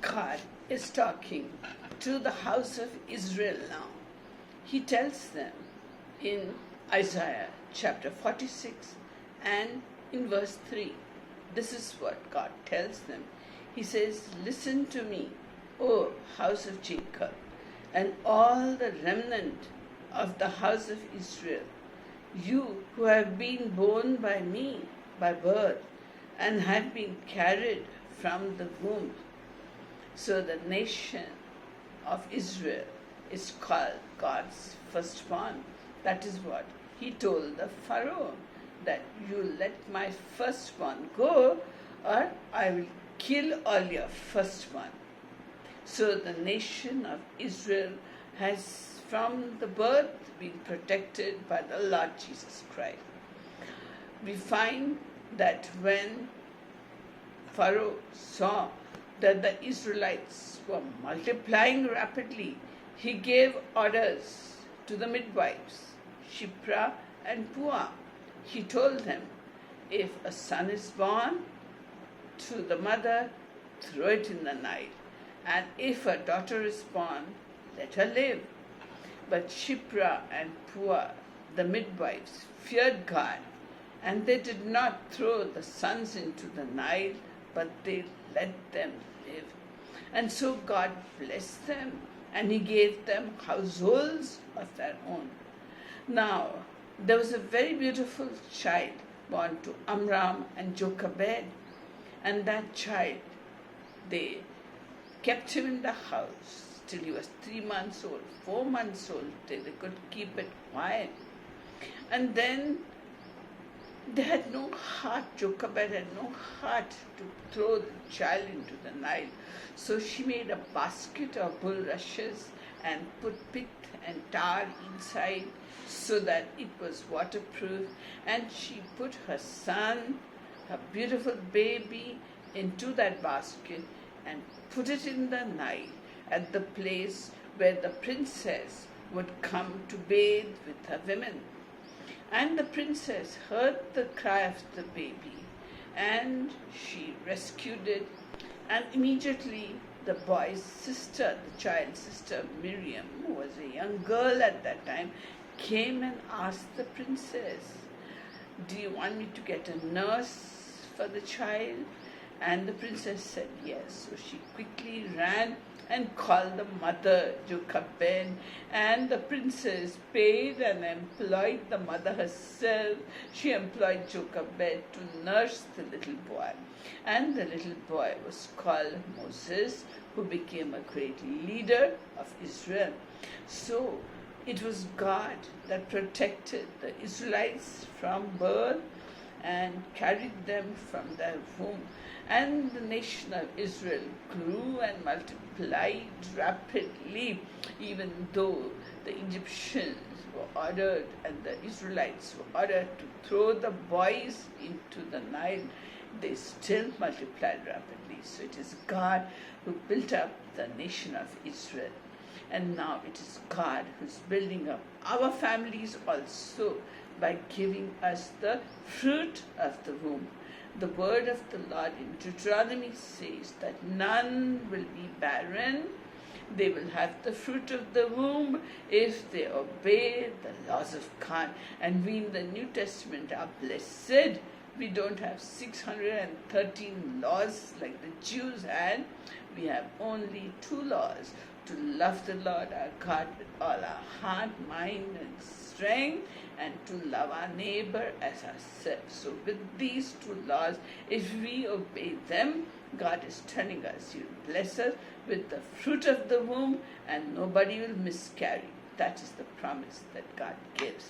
God is talking to the house of Israel now. He tells them in Isaiah chapter 46 and in verse 3. This is what God tells them. He says, "Listen to me, O house of Jacob, and all the remnant of the house of Israel, you who have been born by me by birth and have been carried from the womb." So the nation of Israel is called God's firstborn. That is what he told the Pharaoh, that you let my firstborn go or I will kill all your firstborn. So the nation of Israel has from the birth been protected by the Lord Jesus Christ. We find that when Pharaoh saw that the Israelites were multiplying rapidly, he gave orders to the midwives, Shiphrah and Puah. He told them, if a son is born to the mother, throw it in the Nile, and if a daughter is born, let her live. But Shiphrah and Puah, the midwives, feared God, and they did not throw the sons into the Nile, but they let them live. And so God blessed them, and he gave them households of their own. Now, there was a very beautiful child born to Amram and Jochebed, and that child, they kept him in the house till he was 3 months old, 4 months old, till they could keep it quiet. And then they had no heart, Jochebed had no heart to throw the child into the Nile. So she made a basket of bulrushes and put pit and tar inside so that it was waterproof. And she put her son, her beautiful baby, into that basket and put it in the Nile at the place where the princess would come to bathe with her women. And the princess heard the cry of the baby, and she rescued it. And immediately the boy's sister, the child's sister Miriam, who was a young girl at that time, came and asked the princess, "Do you want me to get a nurse for the child?" And the princess said yes. So she quickly ran and called the mother, Jochebed, and the princess paid and employed the mother herself. She employed Jochebed to nurse the little boy. And the little boy was called Moses, who became a great leader of Israel. So it was God that protected the Israelites from birth and carried them from their womb. And the nation of Israel grew and multiplied rapidly, even though the Egyptians were ordered and the Israelites were ordered to throw the boys into the Nile. They still multiplied rapidly. So it is God who built up the nation of Israel. And now it is God who's building up our families also by giving us the fruit of the womb. The word of the Lord in Deuteronomy says that none will be barren. They will have the fruit of the womb if they obey the laws of God. And we in the New Testament are blessed. We don't have 613 laws like the Jews had. We have only 2 laws: to love the Lord our God with all our heart, mind, and strength, and to love our neighbor as ourselves. So with these 2 laws, if we obey them, God is telling us He will bless us with the fruit of the womb and nobody will miscarry. That is the promise that God gives.